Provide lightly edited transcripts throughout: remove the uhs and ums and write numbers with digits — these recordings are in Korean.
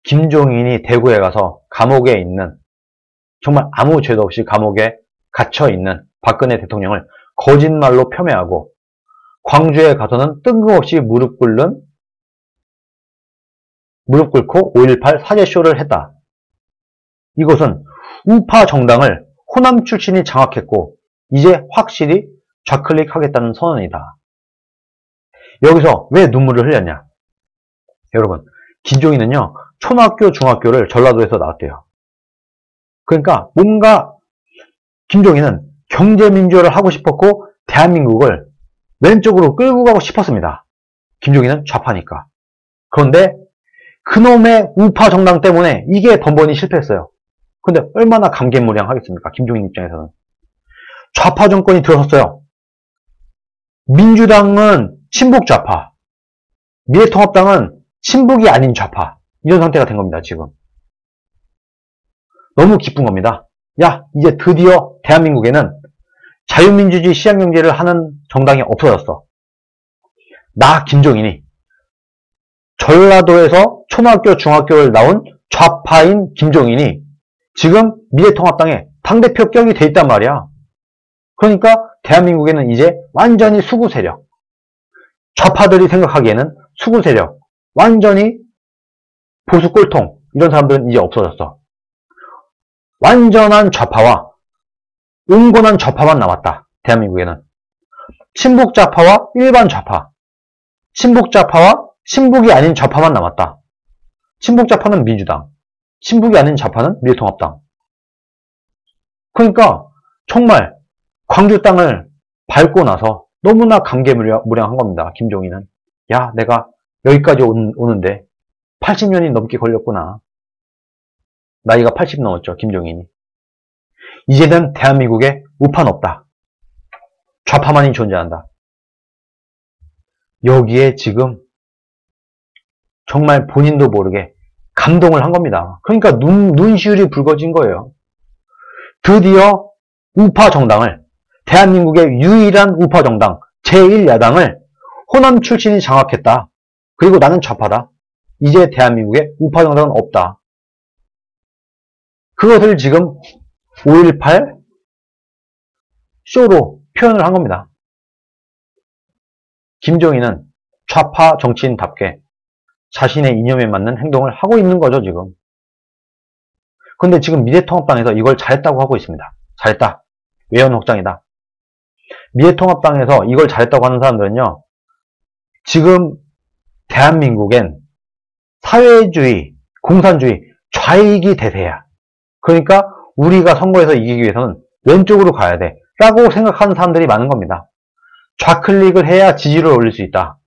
김종인이 대구에 가서 감옥에 있는, 정말 아무 죄도 없이 감옥에 갇혀 있는 박근혜 대통령을 거짓말로 폄훼하고, 광주에 가서는 뜬금없이 무릎 꿇고 5.18 사죄쇼를 했다. 이것은 우파 정당을 호남 출신이 장악했고 이제 확실히 좌클릭하겠다는 선언이다. 여기서 왜 눈물을 흘렸냐? 여러분, 김종인은요, 초등학교, 중학교를 전라도에서 나왔대요. 그러니까 뭔가 김종인은 경제민주화를 하고 싶었고 대한민국을 왼쪽으로 끌고 가고 싶었습니다. 김종인은 좌파니까. 그런데 그놈의 우파 정당 때문에 이게 번번이 실패했어요. 근데 얼마나 감개무량하겠습니까? 김종인 입장에서는. 좌파 정권이 들어섰어요. 민주당은 친북 좌파, 미래통합당은 친북이 아닌 좌파, 이런 상태가 된 겁니다. 지금 너무 기쁜 겁니다. 야, 이제 드디어 대한민국에는 자유민주주의 시장경제를 하는 정당이 없어졌어. 나 김종인이 전라도에서 초등학교, 중학교를 나온 좌파인 김종인이 지금 미래통합당에 당대표 격이 돼 있단 말이야. 그러니까 대한민국에는 이제 완전히 수구 세력, 좌파들이 생각하기에는 수구 세력, 완전히 보수 꼴통, 이런 사람들은 이제 없어졌어. 완전한 좌파와 온건한 좌파만 남았다. 대한민국에는 친북 좌파와 일반 좌파, 친북 좌파와 친북이 아닌 좌파만 남았다. 친북 좌파는 민주당, 친북이 아닌 좌파는 미래통합당. 그러니까 정말 광주 땅을 밟고 나서 너무나 감개무량한 겁니다. 김종인은. 야, 내가 여기까지 오는데 80년이 넘게 걸렸구나. 나이가 80 넘었죠, 김종인이. 이제는 대한민국에 우파는 없다. 좌파만이 존재한다. 여기에 지금 정말 본인도 모르게 감동을 한 겁니다. 그러니까 눈시울이 붉어진 거예요. 드디어 우파 정당을, 대한민국의 유일한 우파 정당, 제1야당을 호남 출신이 장악했다. 그리고 나는 좌파다. 이제 대한민국에 우파 정당은 없다. 그것을 지금 5.18 쇼로 표현을 한 겁니다. 김종인은 좌파 정치인답게 자신의 이념에 맞는 행동을 하고 있는 거죠, 지금. 근데 지금 미래통합당에서 이걸 잘했다고 하고 있습니다. 잘했다. 외연 확장이다. 미래통합당에서 이걸 잘했다고 하는 사람들은요, 지금 대한민국엔 사회주의, 공산주의, 좌익이 대세야. 그러니까 우리가 선거에서 이기기 위해서는 왼쪽으로 가야 돼 라고 생각하는 사람들이 많은 겁니다. 좌클릭을 해야 지지를 올릴 수 있다.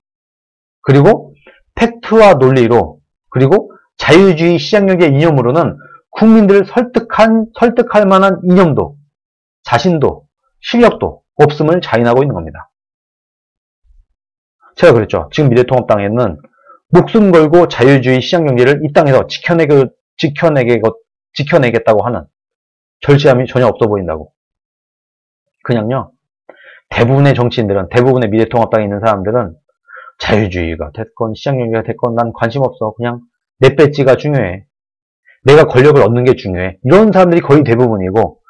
그리고 팩트와 논리로, 그리고 자유주의 시장경제 이념으로는 국민들을 설득할 만한 이념도, 자신도, 실력도 없음을 자인하고 있는 겁니다. 제가 그랬죠. 지금 미래통합당에는 목숨 걸고 자유주의 시장경제를 이 땅에서 지켜내겠다고 하는 절제함이 전혀 없어 보인다고. 그냥요, 대부분의 정치인들은, 대부분의 미래통합당에 있는 사람들은 자유주의가 됐건 시장경제가 됐건 난 관심 없어. 그냥 내 배지가 중요해. 내가 권력을 얻는 게 중요해. 이런 사람들이 거의 대부분이고,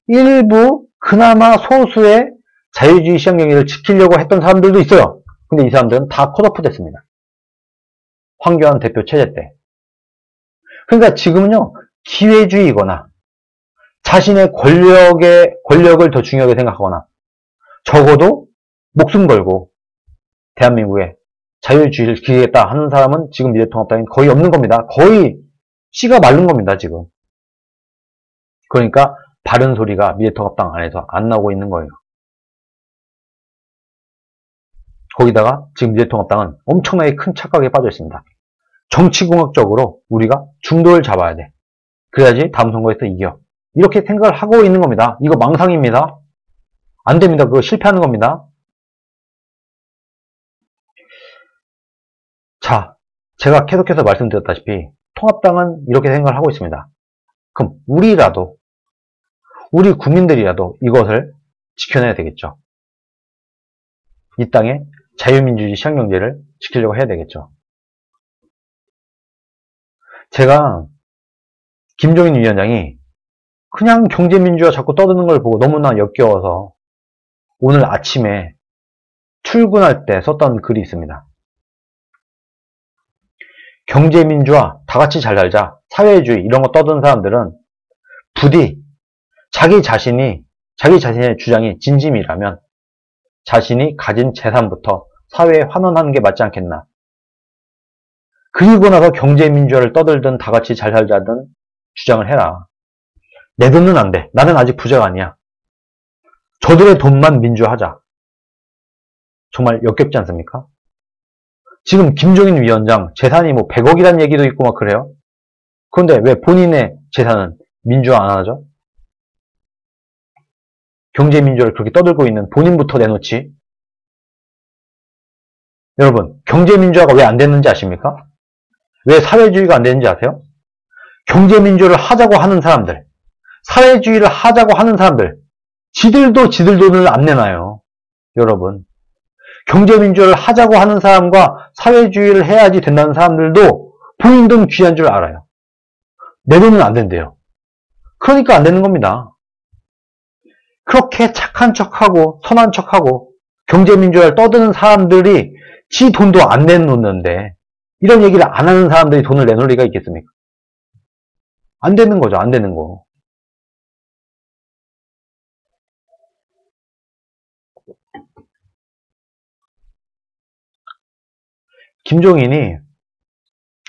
일부 그나마 소수의 자유주의 시장경제를 지키려고 했던 사람들도 있어요. 근데 이 사람들은 다 컷오프 됐습니다. 황교안 대표 체제 때. 그러니까 지금은요, 기회주의이거나 자신의 권력을 더 중요하게 생각하거나 적어도 목숨 걸고 대한민국에 자유주의를 지키겠다 하는 사람은 지금 미래통합당이 거의 없는 겁니다. 거의 씨가 마른 겁니다, 지금. 그러니까 바른 소리가 미래통합당 안에서 안 나오고 있는 거예요. 거기다가 지금 미래통합당은 엄청나게 큰 착각에 빠져 있습니다. 정치공학적으로 우리가 중도를 잡아야 돼. 그래야지 다음 선거에서 이겨. 이렇게 생각을 하고 있는 겁니다. 이거 망상입니다. 안 됩니다. 그거 실패하는 겁니다. 자, 제가 계속해서 말씀드렸다시피 통합당은 이렇게 생각을 하고 있습니다. 그럼 우리 국민들이라도 이것을 지켜내야 되겠죠. 이 땅에 자유민주주의 시장경제를 지키려고 해야 되겠죠. 제가 김종인 위원장이 그냥 경제민주화 자꾸 떠드는 걸 보고 너무나 역겨워서 오늘 아침에 출근할 때 썼던 글이 있습니다. 경제민주화, 다같이 잘 살자, 사회주의 이런 거 떠드는 사람들은 부디 자기 자신의 주장이 진심이라면 자신이 가진 재산부터 사회에 환원하는 게 맞지 않겠나. 그리고 나서 경제민주화를 떠들든 다같이 잘 살자든 주장을 해라. 내 돈은 안 돼. 나는 아직 부자가 아니야. 저들의 돈만 민주화하자. 정말 역겹지 않습니까? 지금 김종인 위원장 재산이 뭐 100억이란 얘기도 있고 막 그래요. 그런데 왜 본인의 재산은 민주화 안 하죠? 경제민주화를 그렇게 떠들고 있는 본인부터 내놓지. 여러분, 경제민주화가 왜 안 됐는지 아십니까? 왜 사회주의가 안 되는지 아세요? 경제민주화를 하자고 하는 사람들, 사회주의를 하자고 하는 사람들, 지들도 지들 돈을 안 내놔요. 여러분, 경제민주화를 하자고 하는 사람과 사회주의를 해야지 된다는 사람들도 본인 돈 귀한 줄 알아요. 내 돈은 안 된대요. 그러니까 안 되는 겁니다. 그렇게 착한 척하고 선한 척하고 경제민주화를 떠드는 사람들이 지 돈도 안 내놓는데 이런 얘기를 안 하는 사람들이 돈을 내놓을 리가 있겠습니까? 안 되는 거죠. 안 되는 거. 김종인이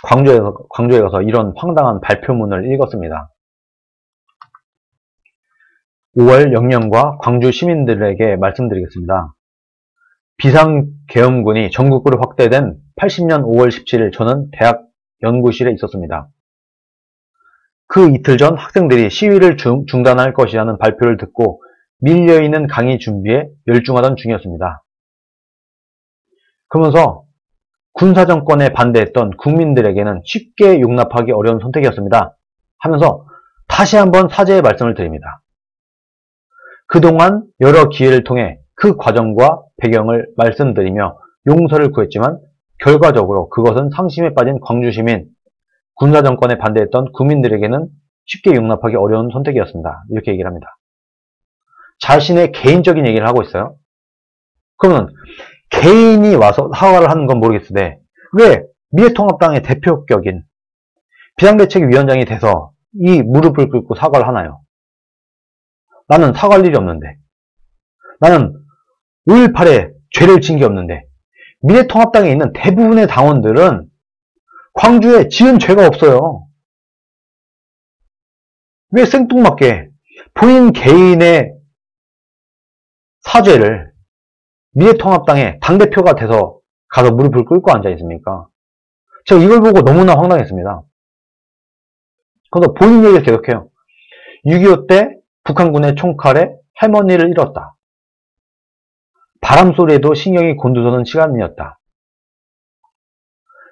광주에 가서 이런 황당한 발표문을 읽었습니다. 5월 영령과 광주 시민들에게 말씀드리겠습니다. 비상계엄군이 전국으로 확대된 80년 5월 17일 저는 대학 연구실에 있었습니다. 그 이틀 전 학생들이 시위를 중단할 것이라는 발표를 듣고 밀려있는 강의 준비에 열중하던 중이었습니다. 그러면서 군사정권에 반대했던 국민들에게는 쉽게 용납하기 어려운 선택이었습니다. 하면서 다시 한번 사죄의 말씀을 드립니다. 그동안 여러 기회를 통해 그 과정과 배경을 말씀드리며 용서를 구했지만 결과적으로 그것은 상심에 빠진 광주시민, 군사정권에 반대했던 국민들에게는 쉽게 용납하기 어려운 선택이었습니다. 이렇게 얘기를 합니다. 자신의 개인적인 얘기를 하고 있어요. 그러면 개인이 와서 사과를 하는 건 모르겠으되 왜 미래통합당의 대표격인 비상대책위원장이 돼서 이 무릎을 꿇고 사과를 하나요? 나는 사과할 일이 없는데, 나는 5.18에 죄를 지은 게 없는데, 미래통합당에 있는 대부분의 당원들은 광주에 지은 죄가 없어요. 왜 생뚱맞게 본인 개인의 사죄를 미래통합당의 당대표가 돼서 가서 무릎을 꿇고 앉아 있습니까? 제가 이걸 보고 너무나 황당했습니다. 그래서 본인 얘기를 계속해요. 6.25 때 북한군의 총칼에 할머니를 잃었다. 바람소리에도 신경이 곤두서는 시간이었다.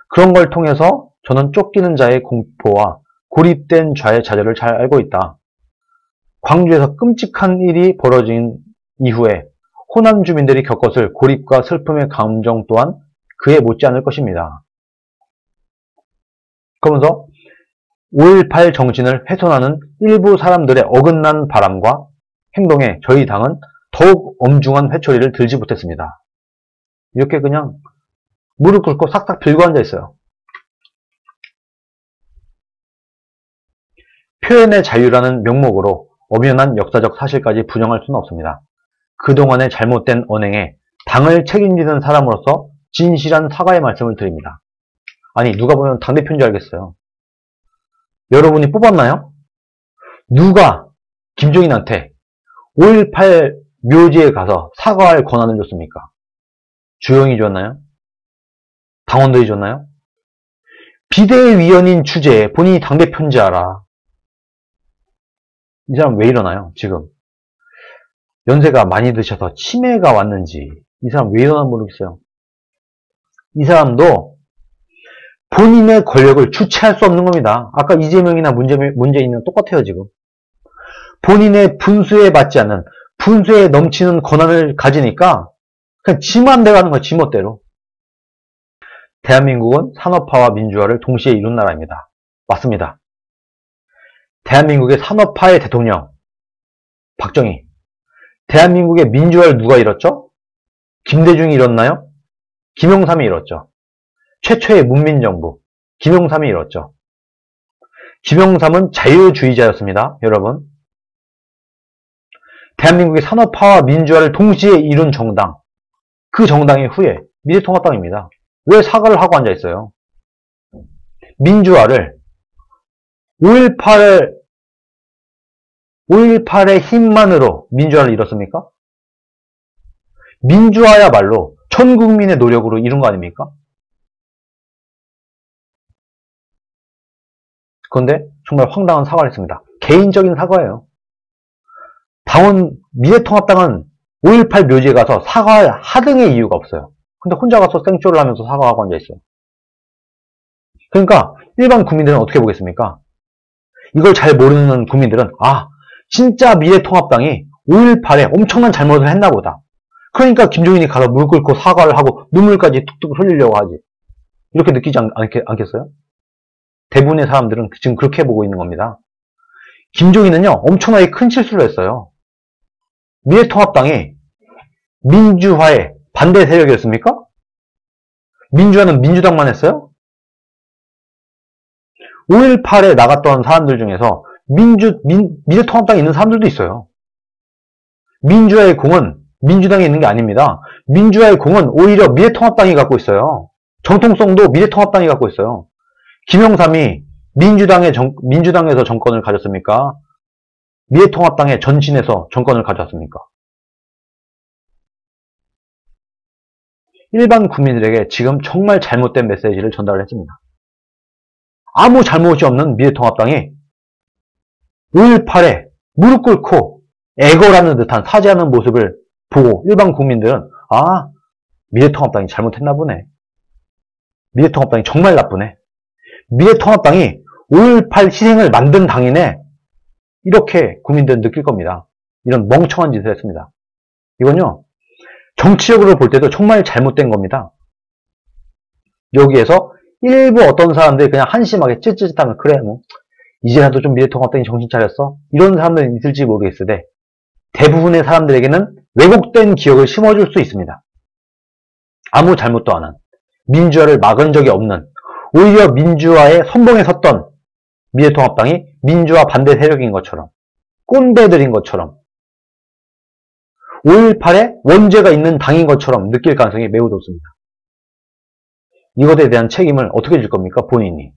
그런 걸 통해서 저는 쫓기는 자의 공포와 고립된 자의 좌절을 잘 알고 있다. 광주에서 끔찍한 일이 벌어진 이후에 호남 주민들이 겪었을 고립과 슬픔의 감정 또한 그에 못지않을 것입니다. 그러면서 5.18 정신을 훼손하는 일부 사람들의 어긋난 바람과 행동에 저희 당은 더욱 엄중한 회초리를 들지 못했습니다. 이렇게 그냥 무릎 꿇고 싹싹 빌고 앉아 있어요. 표현의 자유라는 명목으로 엄연한 역사적 사실까지 부정할 수는 없습니다. 그동안의 잘못된 언행에 당을 책임지는 사람으로서 진실한 사과의 말씀을 드립니다. 아니, 누가 보면 당대표인 줄 알겠어요. 여러분이 뽑았나요? 누가 김종인한테 5.18 묘지에 가서 사과할 권한을 줬습니까? 주영이 줬나요? 당원들이 줬나요? 비대위원인 주제에 본인이 당대표인지 알아. 이 사람 왜 이러나요? 지금 연세가 많이 드셔서 치매가 왔는지 이 사람 왜 이러나 모르겠어요. 이 사람도 본인의 권력을 주체할 수 없는 겁니다. 아까 이재명이나 문재인이랑 똑같아요. 지금 본인의 분수에 맞지 않는 분수에 넘치는 권한을 가지니까 그냥 지 맘대로 하는 거예요. 지 멋대로. 대한민국은 산업화와 민주화를 동시에 이룬 나라입니다. 맞습니다. 대한민국의 산업화의 대통령 박정희. 대한민국의 민주화를 누가 이뤘죠? 김대중이 이뤘나요? 김영삼이 이뤘죠. 최초의 문민정부 김영삼이 이뤘죠. 김영삼은 자유주의자였습니다. 여러분. 대한민국의 산업화와 민주화를 동시에 이룬 정당, 그 정당의 후예 미래통합당입니다. 왜 사과를 하고 앉아있어요? 민주화를 5.18의 힘만으로 민주화를 이뤘습니까? 민주화야말로 전 국민의 노력으로 이룬 거 아닙니까? 그런데 정말 황당한 사과를 했습니다. 개인적인 사과예요. 미래통합당은 5.18 묘지에 가서 사과할 하등의 이유가 없어요. 근데 혼자 가서 생쇼를 하면서 사과하고 앉아있어요. 그러니까 일반 국민들은 어떻게 보겠습니까? 이걸 잘 모르는 국민들은 진짜 미래통합당이 5.18에 엄청난 잘못을 했나 보다. 그러니까 김종인이 가서 무릎 꿇고 사과를 하고 눈물까지 툭툭 흘리려고 하지. 이렇게 느끼지 않겠어요? 대부분의 사람들은 지금 그렇게 보고 있는 겁니다. 김종인은요, 엄청나게 큰 실수를 했어요. 미래통합당이 민주화의 반대 세력이었습니까? 민주화는 민주당만 했어요? 5.18에 나갔던 사람들 중에서 미래통합당에 있는 사람들도 있어요. 민주화의 공은 민주당에 있는 게 아닙니다. 민주화의 공은 오히려 미래통합당이 갖고 있어요. 정통성도 미래통합당이 갖고 있어요. 김영삼이 민주당에서 정권을 가졌습니까? 미래통합당의 전신에서 정권을 가졌습니까? 일반 국민들에게 지금 정말 잘못된 메시지를 전달을 했습니다. 아무 잘못이 없는 미래통합당이 5.18에 무릎 꿇고 애걸하는 듯한 사죄하는 모습을 보고 일반 국민들은 미래통합당이 잘못했나 보네. 미래통합당이 정말 나쁘네. 미래통합당이 5.18 희생을 만든 당이네. 이렇게 국민들은 느낄 겁니다. 이런 멍청한 짓을 했습니다. 이건요, 정치적으로 볼 때도 정말 잘못된 겁니다. 여기에서 일부 어떤 사람들이 그냥 한심하게 찌릿찌릿하면 그래 이제라도 좀 미래통합당이 정신 차렸어? 이런 사람들은 있을지 모르겠으되 대부분의 사람들에게는 왜곡된 기억을 심어줄 수 있습니다. 아무 잘못도 안 한, 민주화를 막은 적이 없는, 오히려 민주화에 선봉에 섰던 미래통합당이 민주화 반대 세력인 것처럼, 꼰대들인 것처럼, 5.18에 원죄가 있는 당인 것처럼 느낄 가능성이 매우 높습니다. 이것에 대한 책임을 어떻게 질 겁니까? 본인이.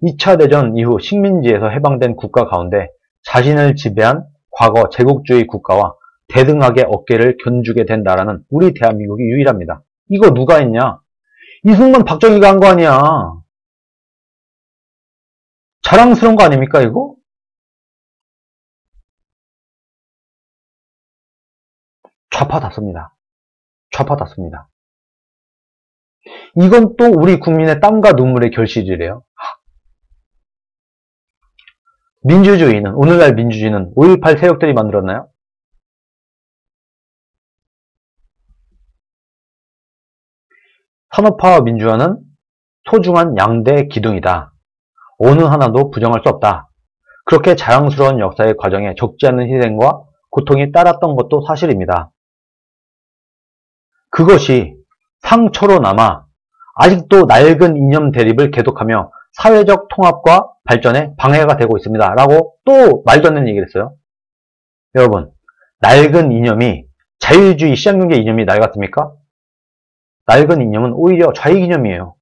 2차 대전 이후 식민지에서 해방된 국가 가운데 자신을 지배한 과거 제국주의 국가와 대등하게 어깨를 견주게 된 나라는 우리 대한민국이 유일합니다. 이거 누가 했냐? 이승만 박정희가 한 거 아니야. 자랑스러운 거 아닙니까 이거? 좌파답습니다. 좌파답습니다. 이건 또 우리 국민의 땀과 눈물의 결실이래요. 민주주의는, 오늘날 민주주의는 5.18 세력들이 만들었나요? 산업화와 민주화는 소중한 양대 기둥이다. 어느 하나도 부정할 수 없다. 그렇게 자랑스러운 역사의 과정에 적지 않은 희생과 고통이 따랐던 것도 사실입니다. 그것이 상처로 남아 아직도 낡은 이념 대립을 계속하며 사회적 통합과 발전에 방해가 되고 있습니다. 라고 또 말도 안 되는 얘기를 했어요. 여러분, 낡은 이념이 자유주의 시장경제 이념이 낡았습니까? 낡은 이념은 오히려 좌익 이념이에요.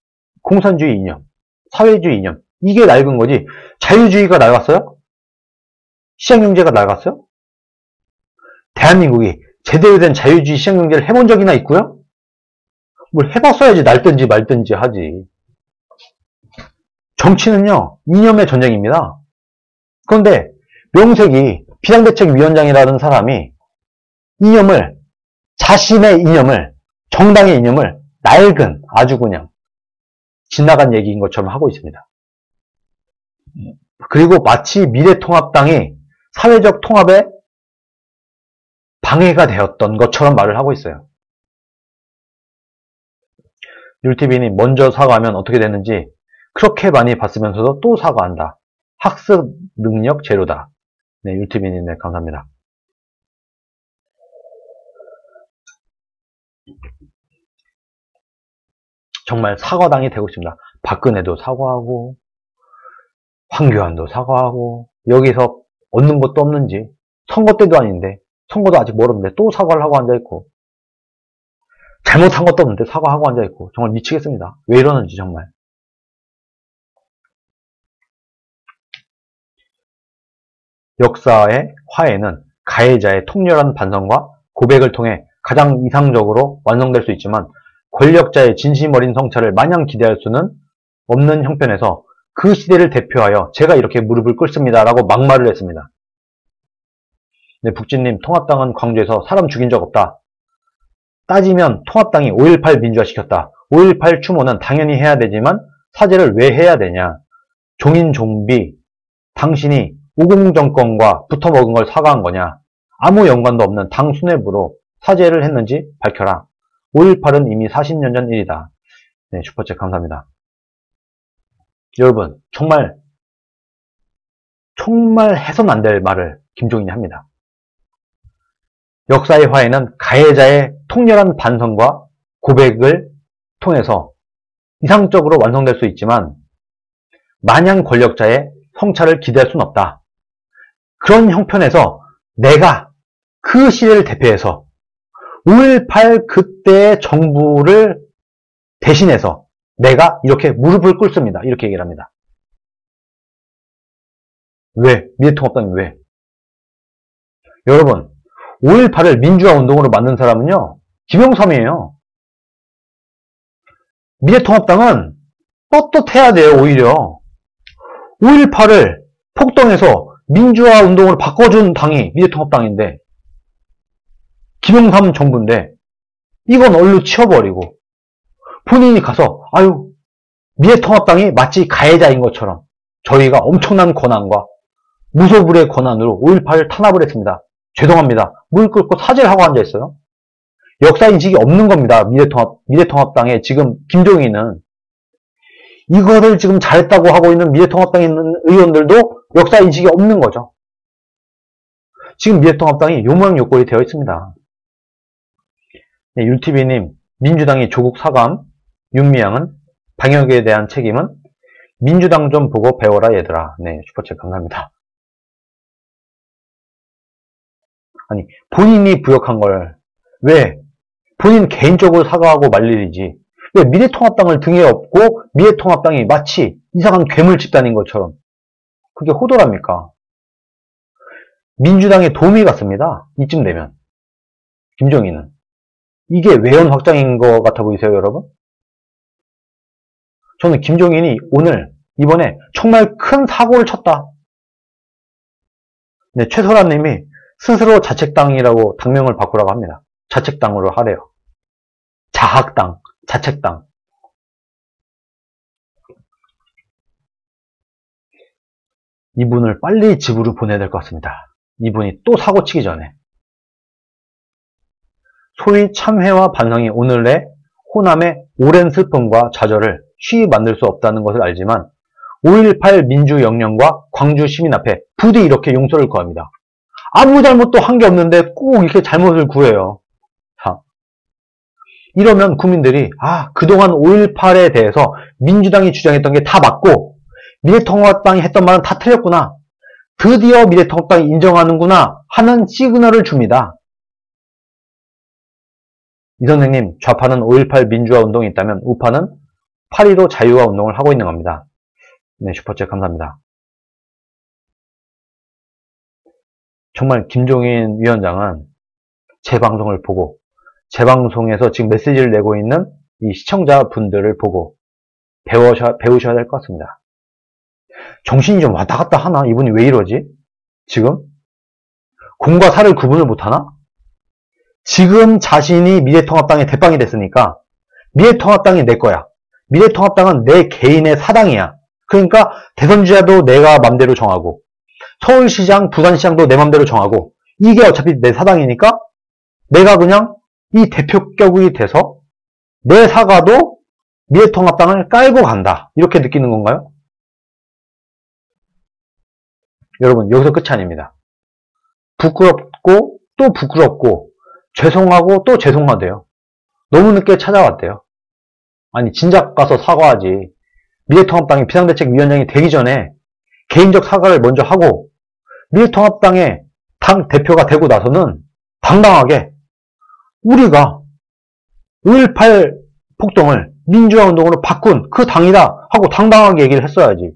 공산주의 이념, 사회주의 이념, 이게 낡은 거지. 자유주의가 낡았어요? 시장경제가 낡았어요? 대한민국이 제대로 된 자유주의 시장경제를 해본 적이나 있고요? 뭘 해봤어야지 낡든지 말든지 하지. 정치는요, 이념의 전쟁입니다. 그런데 명색이 비상대책위원장이라는 사람이 자신의 이념을, 정당의 이념을 낡은, 아주 그냥 지나간 얘기인 것처럼 하고 있습니다. 그리고 마치 미래통합당이 사회적 통합에 방해가 되었던 것처럼 말을 하고 있어요. 율티비님 먼저 사과하면 어떻게 되는지 그렇게 많이 봤으면서도 또 사과한다. 학습 능력 제로다. 네, 율티비님 네, 감사합니다. 정말 사과당이 되고 싶습니다. 박근혜도 사과하고 황교안도 사과하고 여기서 얻는 것도 없는지 선거 때도 아닌데 선거도 아직 멀었는데 또 사과를 하고 앉아있고 잘못한 것도 없는데 사과하고 앉아있고 정말 미치겠습니다. 왜 이러는지 정말. 역사의 화해는 가해자의 통렬한 반성과 고백을 통해 가장 이상적으로 완성될 수 있지만 권력자의 진심 어린 성찰을 마냥 기대할 수는 없는 형편에서 그 시대를 대표하여 제가 이렇게 무릎을 꿇습니다 라고 막말을 했습니다. 네, 북진님 통합당은 광주에서 사람 죽인 적 없다. 따지면 통합당이 5.18 민주화시켰다. 5.18 추모는 당연히 해야 되지만 사죄를 왜 해야 되냐. 종인 종비 당신이 5.0 정권과 붙어먹은 걸 사과한 거냐. 아무 연관도 없는 당 수뇌부로 사죄를 했는지 밝혀라. 5.18은 이미 40년 전 일이다. 네, 슈퍼챗 감사합니다. 여러분 정말 해선 안 될 말을 김종인이 합니다. 역사의 화해는 가해자의 통렬한 반성과 고백을 통해서 이상적으로 완성될 수 있지만 마냥 권력자의 성찰을 기대할 수는 없다. 그런 형편에서 내가 그 시대를 대표해서 5.18 그때의 정부를 대신해서 내가 이렇게 무릎을 꿇습니다. 이렇게 얘기를 합니다. 왜? 미래통합당이 왜? 여러분 5.18을 민주화 운동으로 만든 사람은요 김영삼이에요. 미래통합당은 떳떳해야 돼요. 오히려 5.18을 폭동해서 민주화 운동으로 바꿔준 당이 미래통합당인데 김영삼 정부인데 이건 얼른 치워버리고 본인이 가서 아유 미래통합당이 마치 가해자인 것처럼 저희가 엄청난 권한과 무소불의 권한으로 5.18을 탄압을 했습니다. 죄송합니다. 무릎 꿇고 사죄를 하고 앉아있어요. 역사인식이 없는 겁니다. 미래통합당의 지금 김종인은 이거를 지금 잘했다고 하고 있는 미래통합당에 있는 의원들도 역사인식이 없는 거죠. 지금 미래통합당이 요모양요꼴이 되어 있습니다. 네, 율티비님 민주당이 조국 사과함 윤미향은 방역에 대한 책임은 민주당 좀 보고 배워라 얘들아. 네, 슈퍼챗 감사합니다. 아니 본인이 부역한 걸 왜 본인 개인적으로 사과하고 말 일이지 왜 미래통합당을 등에 업고 미래통합당이 마치 이상한 괴물 집단인 것처럼 그게 호도랍니까? 민주당에 도움이 갔습니다. 이쯤 되면 김종인은 이게 외연 확장인 것 같아 보이세요 여러분? 저는 김종인이 오늘 이번에 정말 큰 사고를 쳤다. 네, 최설아님이 스스로 자책당이라고 당명을 바꾸라고 합니다. 자책당으로 하래요. 자학당, 자책당. 이분을 빨리 집으로 보내야 될 것 같습니다. 이분이 또 사고 치기 전에. 소위 참회와 반성이 오늘의 호남의 오랜 슬픔과 좌절을 쉬이 만들 수 없다는 것을 알지만 5.18 민주영령과 광주 시민 앞에 부디 이렇게 용서를 구합니다. 아무 잘못도 한 게 없는데 꼭 이렇게 잘못을 구해요. 자, 이러면 국민들이 그동안 5.18에 대해서 민주당이 주장했던 게 다 맞고 미래통합당이 했던 말은 다 틀렸구나. 드디어 미래통합당이 인정하는구나 하는 시그널을 줍니다. 이 선생님, 좌파는 5.18 민주화 운동이 있다면 우파는 8.15 자유화 운동을 하고 있는 겁니다. 네, 슈퍼챗 감사합니다. 정말 김종인 위원장은 제 방송을 보고 제 방송에서 지금 메시지를 내고 있는 이 시청자분들을 보고 배우셔야 될 것 같습니다. 정신이 좀 왔다 갔다 하나? 이분이 왜 이러지? 지금? 공과 사를 구분을 못하나? 지금 자신이 미래통합당의 대빵이 됐으니까 미래통합당이 내 거야. 미래통합당은 내 개인의 사당이야. 그러니까 대선주자도 내가 맘대로 정하고 서울시장, 부산시장도 내 맘대로 정하고 이게 어차피 내 사당이니까 내가 그냥 이 대표격이 돼서 내 사과도 미래통합당을 깔고 간다. 이렇게 느끼는 건가요? 여러분, 여기서 끝이 아닙니다. 부끄럽고 또 부끄럽고 죄송하고 또 죄송하대요. 너무 늦게 찾아왔대요. 아니, 진작 가서 사과하지. 미래통합당이 비상대책위원장이 되기 전에 개인적 사과를 먼저 하고 미래통합당의 당 대표가 되고 나서는 당당하게 우리가 5.18 폭동을 민주화운동으로 바꾼 그 당이다 하고 당당하게 얘기를 했어야지.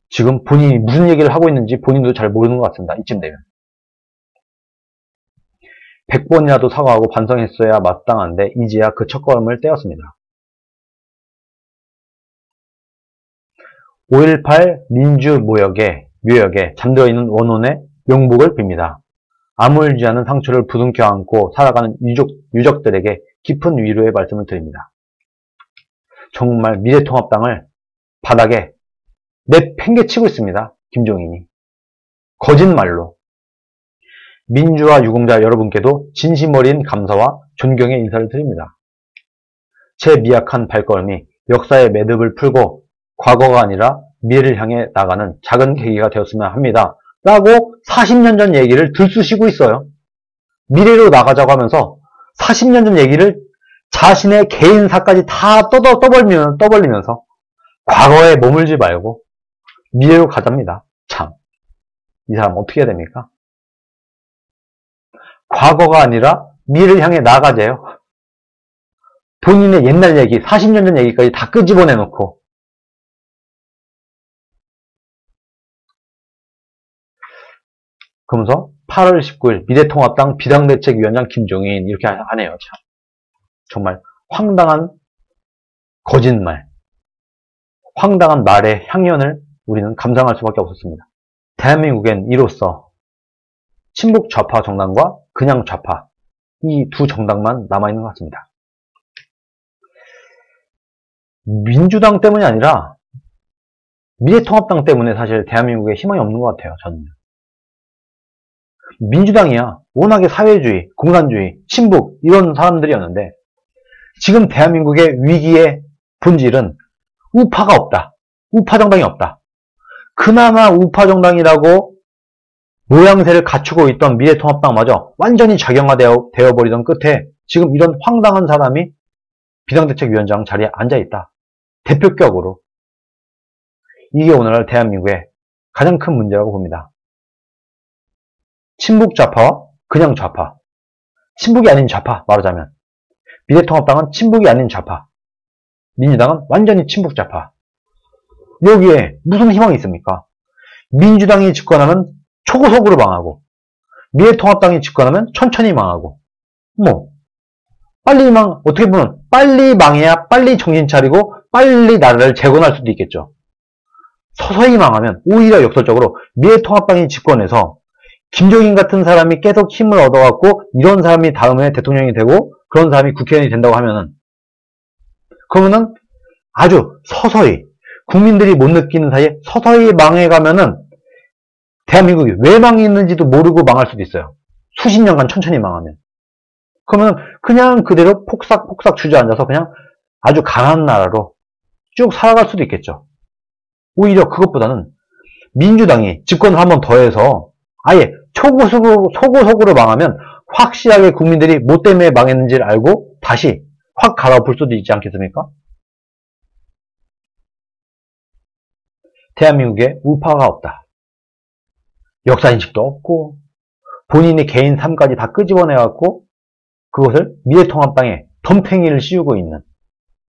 지금 본인이 무슨 얘기를 하고 있는지 본인도 잘 모르는 것 같습니다. 이쯤 되면. 100번이라도 사과하고 반성했어야 마땅한데 이제야 그 첫걸음을 떼었습니다. 5.18 민주묘역에 잠들어있는 원혼의 명복을 빕니다. 아물지 않은 상처를 부둥켜 안고 살아가는 유족들에게 깊은 위로의 말씀을 드립니다. 정말 미래통합당을 바닥에 내팽개치고 있습니다. 김종인이. 거짓말로. 민주화 유공자 여러분께도 진심 어린 감사와 존경의 인사를 드립니다. 제 미약한 발걸음이 역사의 매듭을 풀고 과거가 아니라 미래를 향해 나가는 작은 계기가 되었으면 합니다. 라고 40년 전 얘기를 들쑤시고 있어요. 미래로 나가자고 하면서 40년 전 얘기를 자신의 개인사까지 다 떠벌리면서 과거에 머물지 말고 미래로 가자입니다. 참, 이 사람 어떻게 해야 됩니까? 과거가 아니라 미래를 향해 나가재요. 본인의 옛날 얘기, 40년 전 얘기까지 다 끄집어내놓고. 그러면서 8월 19일 미래통합당 비상대책위원장 김종인 이렇게 하네요. 참. 정말 황당한 거짓말, 황당한 말의 향연을 우리는 감상할 수밖에 없었습니다. 대한민국엔 이로써 친북 좌파 정당과 그냥 좌파 이 두 정당만 남아있는 것 같습니다. 민주당 때문이 아니라 미래통합당 때문에 사실 대한민국에 희망이 없는 것 같아요. 저는. 민주당이야 워낙에 사회주의, 공산주의, 친북 이런 사람들이었는데 지금 대한민국의 위기의 본질은 우파가 없다. 우파 정당이 없다. 그나마 우파 정당이라고 모양새를 갖추고 있던 미래통합당마저 완전히 작용화되어 버리던 끝에 지금 이런 황당한 사람이 비상대책위원장 자리에 앉아있다. 대표격으로. 이게 오늘날 대한민국의 가장 큰 문제라고 봅니다. 친북 좌파와 그냥 좌파. 친북이 아닌 좌파 말하자면 미래통합당은 친북이 아닌 좌파. 민주당은 완전히 친북 좌파. 여기에 무슨 희망이 있습니까? 민주당이 집권하면 초고속으로 망하고 미래통합당이 집권하면 천천히 망하고 어떻게 보면 빨리 망해야 빨리 정신 차리고 빨리 나라를 재건할 수도 있겠죠. 서서히 망하면 오히려 역설적으로 미래통합당이 집권해서 김종인 같은 사람이 계속 힘을 얻어갖고 이런 사람이 다음에 대통령이 되고 그런 사람이 국회의원이 된다고 하면은 그러면은 아주 서서히 국민들이 못 느끼는 사이에 서서히 망해가면은 대한민국이 왜 망했는지도 모르고 망할 수도 있어요. 수십 년간 천천히 망하면. 그러면 그냥 그대로 폭삭폭삭 주저앉아서 그냥 아주 강한 나라로 쭉 살아갈 수도 있겠죠. 오히려 그것보다는 민주당이 집권을 한 번 더 해서 아예 초고속으로 망하면 확실하게 국민들이 뭐 때문에 망했는지를 알고 다시 확 갈아엎을 수도 있지 않겠습니까? 대한민국에 우파가 없다. 역사인식도 없고 본인의 개인 삶까지 다 끄집어내갖고 그것을 미래통합당에 덤탱이를 씌우고 있는